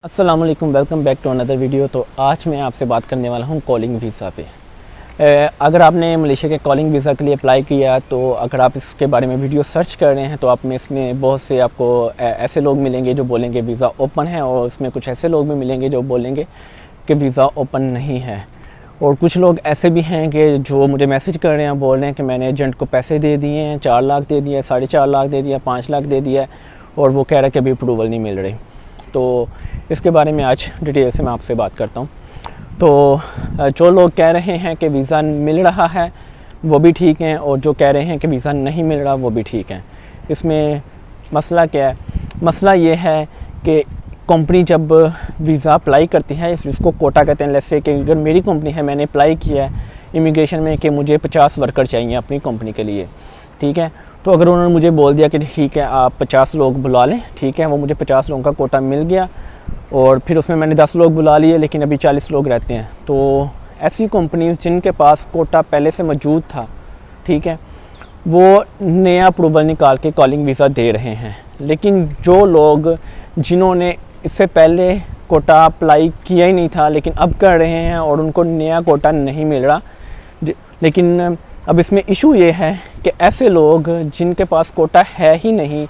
अस्सलाम वालेकुम, welcome back to another video. तो आज मैं आपसे बात करने वाला हूँ कॉलिंग वीज़ा पे। अगर आपने मलेशिया के कॉलिंग वीज़ा के लिए अप्लाई किया तो अगर आप इसके बारे में वीडियो सर्च कर रहे हैं तो आप में इसमें बहुत से आपको ऐसे लोग मिलेंगे जो बोलेंगे वीज़ा ओपन है, और उसमें कुछ ऐसे लोग भी मिलेंगे जो बोलेंगे कि वीज़ा ओपन नहीं है। और कुछ लोग ऐसे भी हैं कि जो मुझे मैसेज कर रहे हैं, बोल रहे हैं कि मैंने एजेंट को पैसे दे दिए हैं, 4 लाख दे दिए, 4.5 लाख दे दिया, 5 लाख दे दिया, और वो कह रहा है कि अभी अप्रूवल नहीं मिल रही। तो इसके बारे में आज डिटेल से मैं आपसे बात करता हूँ। तो जो लोग कह रहे हैं कि वीज़ा मिल रहा है वो भी ठीक हैं, और जो कह रहे हैं कि वीज़ा नहीं मिल रहा वो भी ठीक हैं। इसमें मसला क्या है? मसला ये है कि कंपनी जब वीज़ा अप्लाई करती है, इसको कोटा कहते हैं। जैसे कि अगर मेरी कंपनी है, मैंने अप्लाई किया है इमिग्रेशन में कि मुझे 50 वर्कर चाहिए अपनी कंपनी के लिए, ठीक है। तो अगर उन्होंने मुझे बोल दिया कि ठीक है आप 50 लोग बुला लें, ठीक है, वो मुझे 50 लोगों का कोटा मिल गया, और फिर उसमें मैंने 10 लोग बुला लिए, लेकिन अभी 40 लोग रहते हैं। तो ऐसी कंपनीज़ जिनके पास कोटा पहले से मौजूद था, ठीक है, वो नया अप्रूवल निकाल के कॉलिंग वीज़ा दे रहे हैं। लेकिन जो लोग जिन्होंने इससे पहले कोटा अप्लाई किया ही नहीं था लेकिन अब कर रहे हैं और उनको नया कोटा नहीं मिल रहा, लेकिन अब इसमें इशू ये है कि ऐसे लोग जिनके पास कोटा है ही नहीं,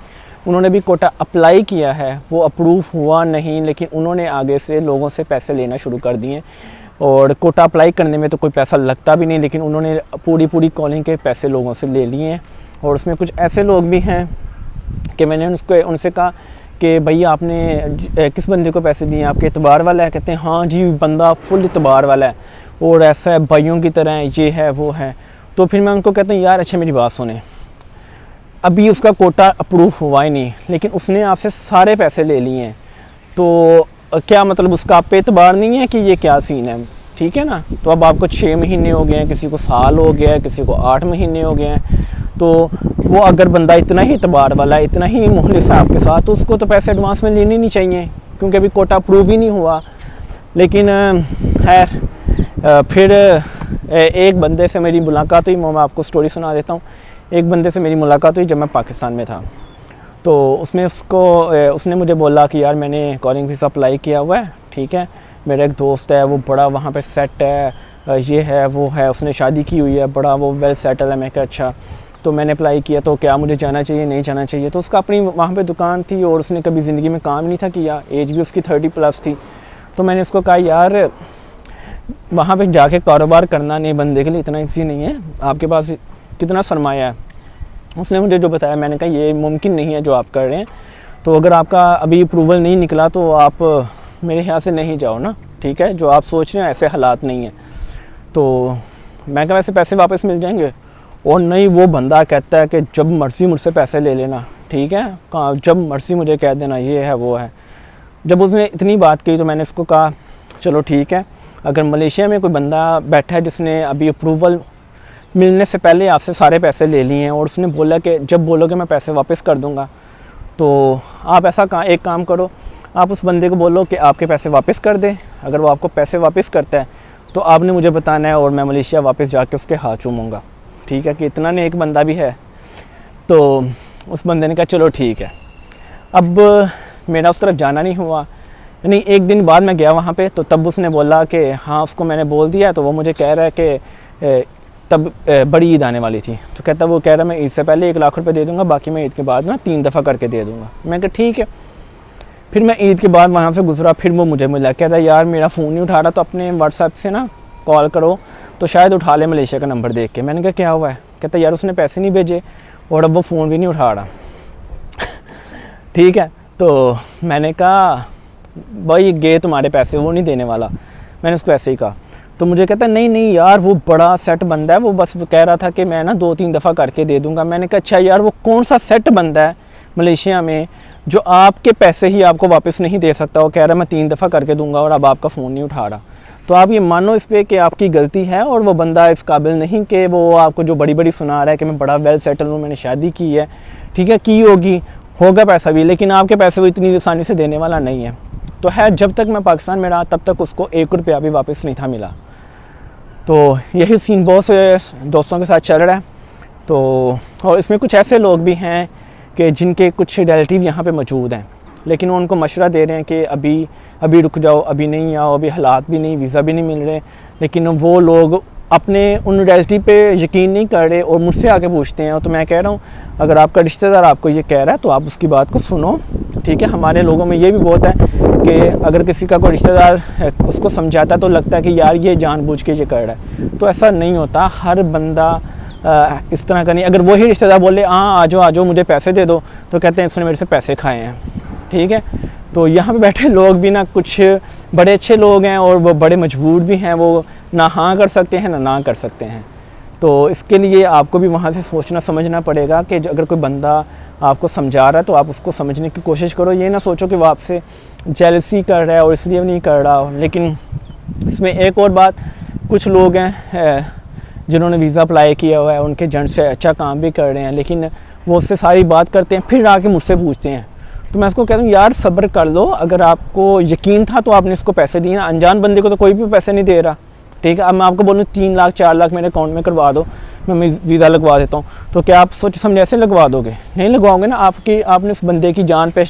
उन्होंने भी कोटा अप्लाई किया है, वो अप्रूव हुआ नहीं, लेकिन उन्होंने आगे से लोगों से पैसे लेना शुरू कर दिए। और कोटा अप्लाई करने में तो कोई पैसा लगता भी नहीं, लेकिन उन्होंने पूरी कॉलिंग के पैसे लोगों से ले लिए हैं। और उसमें कुछ ऐसे लोग भी हैं कि मैंने उनसे कहा कि भैया आपने किस बंदे को पैसे दिए, आपके इतबार वाला है? कहते हैं हाँ जी, बंदा फुल इतबार वाला है और ऐसा है, भाइयों की तरह है, ये है वो है। तो फिर मैं उनको कहता हूँ यार अच्छा मेरी बात सुने, अभी उसका कोटा अप्रूव हुआ ही नहीं, लेकिन उसने आपसे सारे पैसे ले लिए हैं, तो क्या मतलब उसका आप पे एतबार नहीं है कि ये क्या सीन है, ठीक है ना। तो अब आपको 6 महीने हो गए हैं, किसी को साल हो गया है, किसी को 8 महीने हो गए हैं। तो वो अगर बंदा इतना ही एतबार वाला है, इतना ही मुखलिस है आपके साथ, तो उसको तो पैसे एडवांस में लेने नहीं चाहिए, क्योंकि अभी कोटा अप्रूव ही नहीं हुआ। लेकिन खैर फिर एक बंदे से मेरी मुलाकात हुई, मैं आपको स्टोरी सुना देता हूँ। एक बंदे से मेरी मुलाकात हुई जब मैं पाकिस्तान में था। तो उसने मुझे बोला कि यार मैंने कॉलिंग वीज़ा अप्लाई किया हुआ है, ठीक है, मेरा एक दोस्त है वो बड़ा वहाँ पे सेट है, ये है वो है, उसने शादी की हुई है, बड़ा वो वेल सेटल है। मैं कहा अच्छा, तो मैंने अप्लाई किया, तो क्या मुझे जाना चाहिए नहीं जाना चाहिए? तो उसका अपनी वहाँ पे दुकान थी और उसने कभी ज़िंदगी में काम नहीं था किया, एज भी उसकी 30+ थी। तो मैंने उसको कहा यार वहाँ पे जाके कारोबार करना नहीं बंदे के लिए इतना ईजी नहीं है, आपके पास कितना सरमाया है। उसने मुझे जो बताया, मैंने कहा ये मुमकिन नहीं है जो आप कर रहे हैं, तो अगर आपका अभी अप्रूवल नहीं निकला तो आप मेरे यहाँ से नहीं जाओ ना, ठीक है, जो आप सोच रहे हैं ऐसे हालात नहीं है। तो मैं कहा वैसे पैसे वापस मिल जाएंगे? और नहीं, वो बंदा कहता है कि जब मर्ज़ी मुझसे पैसे ले लेना, ठीक है, कहाँ जब मर्ज़ी मुझे कह देना, ये है वो है। जब उसने इतनी बात की तो मैंने उसको कहा चलो ठीक है, अगर मलेशिया में कोई बंदा बैठा है जिसने अभी अप्रूवल मिलने से पहले आपसे सारे पैसे ले लिए हैं, और उसने बोला कि जब बोलोगे मैं पैसे वापस कर दूंगा, तो आप एक काम करो, आप उस बंदे को बोलो कि आपके पैसे वापस कर दे। अगर वो आपको पैसे वापस करता है तो आपने मुझे बताना है और मैं मलेशिया वापस जाके उसके हाथ चूमूँगा, ठीक है। कि इतना नेक बंदा भी है। तो उस बंदे ने कहा चलो ठीक है। अब मेरा उस तरफ जाना नहीं हुआ, नहीं, एक दिन बाद मैं गया वहाँ पे, तो तब उसने बोला कि हाँ उसको मैंने बोल दिया। तो वो मुझे कह रहा है कि तब बड़ी ईद आने वाली थी, तो वो कह रहा मैं ईद से पहले 1 लाख रुपए दे दूंगा, बाकी मैं ईद के बाद ना 3 दफ़ा करके दे दूंगा। मैं कहा ठीक है। फिर मैं ईद के बाद वहाँ से गुजरा, फिर वो मुझे मिला, कहता यार मेरा फ़ोन नहीं उठा रहा, तो अपने व्हाट्सएप से ना कॉल करो तो शायद उठा ले मलेशिया का नंबर देख के। मैंने कहा क्या हुआ है? कहता यार उसने पैसे नहीं भेजे और अब वो फ़ोन भी नहीं उठा रहा। ठीक है, तो मैंने कहा भाई गए तुम्हारे पैसे, वो नहीं देने वाला। मैंने उसको ऐसे ही कहा। तो मुझे कहता है नहीं यार वो बड़ा सेट बंदा है, वो बस कह रहा था कि मैं ना 2-3 दफ़ा करके दे दूंगा। मैंने कहा अच्छा यार वो कौन सा सेट बंदा है मलेशिया में जो आपके पैसे ही आपको वापस नहीं दे सकता? वो कह रहा है मैं 3 दफ़ा करके दूंगा और अब आपका फ़ोन नहीं उठा रहा। तो आप ये मानो इस पर कि आपकी गलती है, और वो बंदा इस काबिल नहीं कि वो आपको जो बड़ी सुना रहा है कि मैं बड़ा वेल सेटल हूँ, मैंने शादी की है, ठीक है, की होगा पैसा भी, लेकिन आपके पैसे वो इतनी आसानी से देने वाला नहीं है। तो है, जब तक मैं पाकिस्तान में रहा तब तक उसको 1 रुपया भी वापस नहीं था मिला। तो यही सीन बहुत से दोस्तों के साथ चल रहा है। तो और इसमें कुछ ऐसे लोग भी हैं कि जिनके कुछ रिलेटिव यहाँ पे मौजूद हैं, लेकिन वो उनको मशवरा दे रहे हैं कि अभी रुक जाओ, अभी नहीं आओ, अभी हालात भी नहीं, वीज़ा भी नहीं मिल रहे। लेकिन वो लोग अपने उन रियलिटी पे यकीन नहीं कर रहे और मुझसे आके पूछते हैं। तो मैं कह रहा हूँ, अगर आपका रिश्तेदार आपको ये कह रहा है तो आप उसकी बात को सुनो, ठीक है। हमारे लोगों में ये भी बहुत है कि अगर किसी का कोई रिश्तेदार उसको समझाता है तो लगता है कि यार ये जानबूझ के ये कर रहा है। तो ऐसा नहीं होता, हर बंदा इस तरह का नहीं। अगर वही रिश्तेदार बोले हाँ आ जाओ मुझे पैसे दे दो, तो कहते हैं इसने मेरे से पैसे खाए हैं, ठीक है। तो यहाँ पे बैठे लोग भी ना कुछ बड़े अच्छे लोग हैं और वो बड़े मजबूर भी हैं, वो ना हाँ कर सकते हैं ना कर सकते हैं। तो इसके लिए आपको भी वहाँ से सोचना समझना पड़ेगा कि अगर कोई बंदा आपको समझा रहा है तो आप उसको समझने की कोशिश करो। ये ना सोचो कि वो आपसे जेलसी कर रहा है और इसलिए नहीं कर रहा। लेकिन इसमें एक और बात, कुछ लोग हैं जिन्होंने वीज़ा अप्लाई किया हुआ है, उनके एजेंट से अच्छा काम भी कर रहे हैं, लेकिन वो उससे सारी बात करते हैं, फिर आके मुझसे पूछते हैं। तो मैं उसको कहता हूँ यार सब्र कर लो, अगर आपको यकीन था तो आपने इसको पैसे दिए ना। अनजान बंदे को तो कोई भी पैसे नहीं दे रहा, ठीक है। अब मैं आपको बोलूँ 3 लाख 4 लाख मेरे अकाउंट में करवा दो, मैं वीज़ा लगवा देता हूँ, तो क्या आप सोच समझ ऐसे लगवा दोगे? नहीं लगवाओगे ना। आपने उस बंदे की जान पे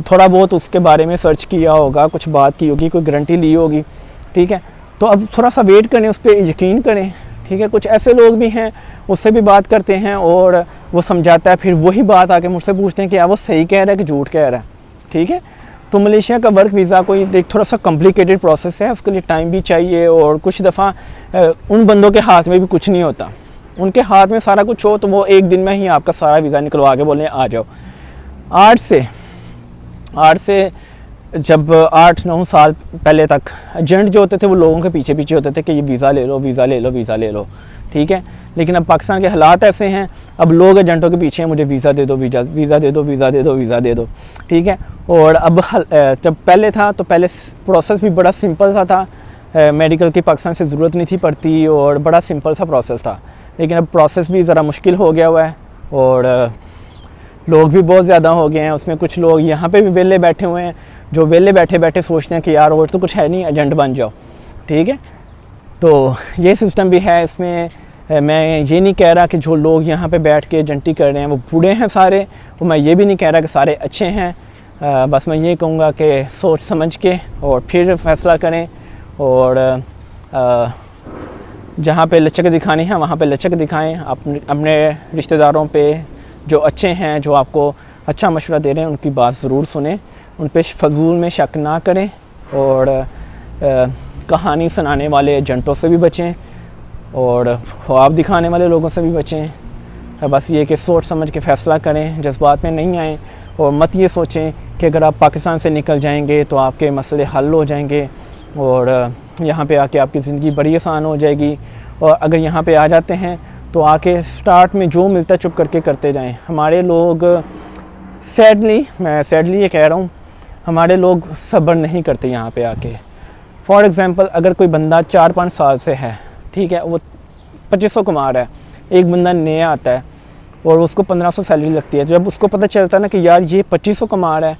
थोड़ा बहुत उसके बारे में सर्च किया होगा, कुछ बात की होगी, कोई गारंटी ली होगी, ठीक है। तो अब थोड़ा सा वेट करें, उस पर यकीन करें, ठीक है। कुछ ऐसे लोग भी हैं, उससे भी बात करते हैं और वो समझाता है, फिर वही बात आके मुझसे पूछते हैं कि यार वो सही कह रहा है कि झूठ कह रहा है, ठीक है। तो मलेशिया का वर्क वीज़ा कोई थोड़ा सा कॉम्प्लिकेटेड प्रोसेस है, उसके लिए टाइम भी चाहिए और कुछ दफ़ा उन बंदों के हाथ में भी कुछ नहीं होता। उनके हाथ में सारा कुछ हो तो वो एक दिन में ही आपका सारा वीज़ा निकलवा के बोलें आ जाओ। 8 से जब 8-9 साल पहले तक एजेंट जो होते थे वो लोगों के पीछे होते थे कि ये वीज़ा ले लो, वीज़ा ले लो, वीज़ा ले लो, ठीक है। लेकिन अब पाकिस्तान के हालात ऐसे हैं, अब लोग एजेंटों के पीछे हैं, मुझे वीज़ा दे दो, वीज़ा दे दो, वीज़ा दे दो, वीज़ा दे दो, ठीक है। और अब जब पहले था तो पहले प्रोसेस भी बड़ा सिंपल सा था, मेडिकल की पाकिस्तान से ज़रूरत नहीं थी पड़ती और बड़ा सिंपल सा प्रोसेस था। लेकिन अब प्रोसेस भी ज़रा मुश्किल हो गया हुआ है और लोग भी बहुत ज़्यादा हो गए हैं। उसमें कुछ लोग यहाँ पे भी वेले बैठे हुए हैं, जो वेले बैठे बैठे सोचते हैं कि यार और तो कुछ है नहीं, एजेंट बन जाओ, ठीक है। तो ये सिस्टम भी है इसमें। मैं ये नहीं कह रहा कि जो लोग यहाँ पे बैठ के एजेंटी कर रहे हैं वो बूढ़े हैं सारे, और मैं ये भी नहीं कह रहा कि सारे अच्छे हैं। बस मैं ये कहूँगा कि सोच समझ के और फिर फैसला करें, और जहाँ पे लचक दिखानी है वहाँ पे लचक दिखाएं। अपने रिश्तेदारों पे जो अच्छे हैं, जो आपको अच्छा मशवरा दे रहे हैं, उनकी बात ज़रूर सुने, उन पे फजूल में शक ना करें, और कहानी सुनाने वाले एजेंटों से भी बचें और ख्वाब दिखाने वाले लोगों से भी बचें। बस ये कि सोच समझ के फ़ैसला करें, जज्बात में नहीं आएँ, और मत ये सोचें कि अगर आप पाकिस्तान से निकल जाएंगे तो आपके मसले हल हो जाएंगे और यहाँ पे आके आपकी ज़िंदगी बड़ी आसान हो जाएगी। और अगर यहाँ पे आ जाते हैं तो आके स्टार्ट में जो मिलता है चुप करके करते जाएं। हमारे लोग मैं सैडली ये कह रहा हूँ, हमारे लोग सब्र नहीं करते यहाँ पे आके। फॉर एग्ज़ाम्पल, अगर कोई बंदा 4-5 साल से है, ठीक है, वो 2500 कमा रहा है, एक बंदा नया आता है और उसको 1500 सैलरी लगती है। जब उसको पता चलता है ना कि यार ये 2500 कमा रहा है,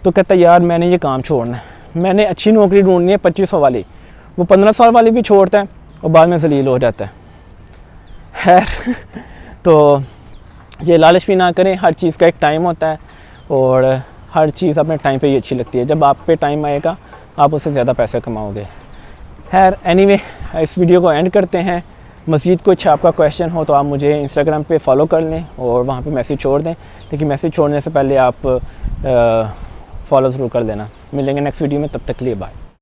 तो कहता है यार मैंने ये काम छोड़ना है, मैंने अच्छी नौकरी ढूंढनी है 2500 वाली। वो 1500 वाली भी छोड़ता है और बाद में जलील हो जाता है। तो ये लालच भी ना करें, हर चीज़ का एक टाइम होता है और हर चीज़ अपने टाइम पे ही अच्छी लगती है। जब आप पे टाइम आएगा आप उससे ज़्यादा पैसे कमाओगे। एनीवे, इस वीडियो को एंड करते हैं। मज़ीद कुछ आपका क्वेश्चन हो तो आप मुझे इंस्टाग्राम पे फॉलो कर लें और वहाँ पे मैसेज छोड़ दें, लेकिन मैसेज छोड़ने से पहले आप फॉलो ज़रूर कर देना। मिलेंगे नेक्स्ट वीडियो में, तब तक के लिए बाय।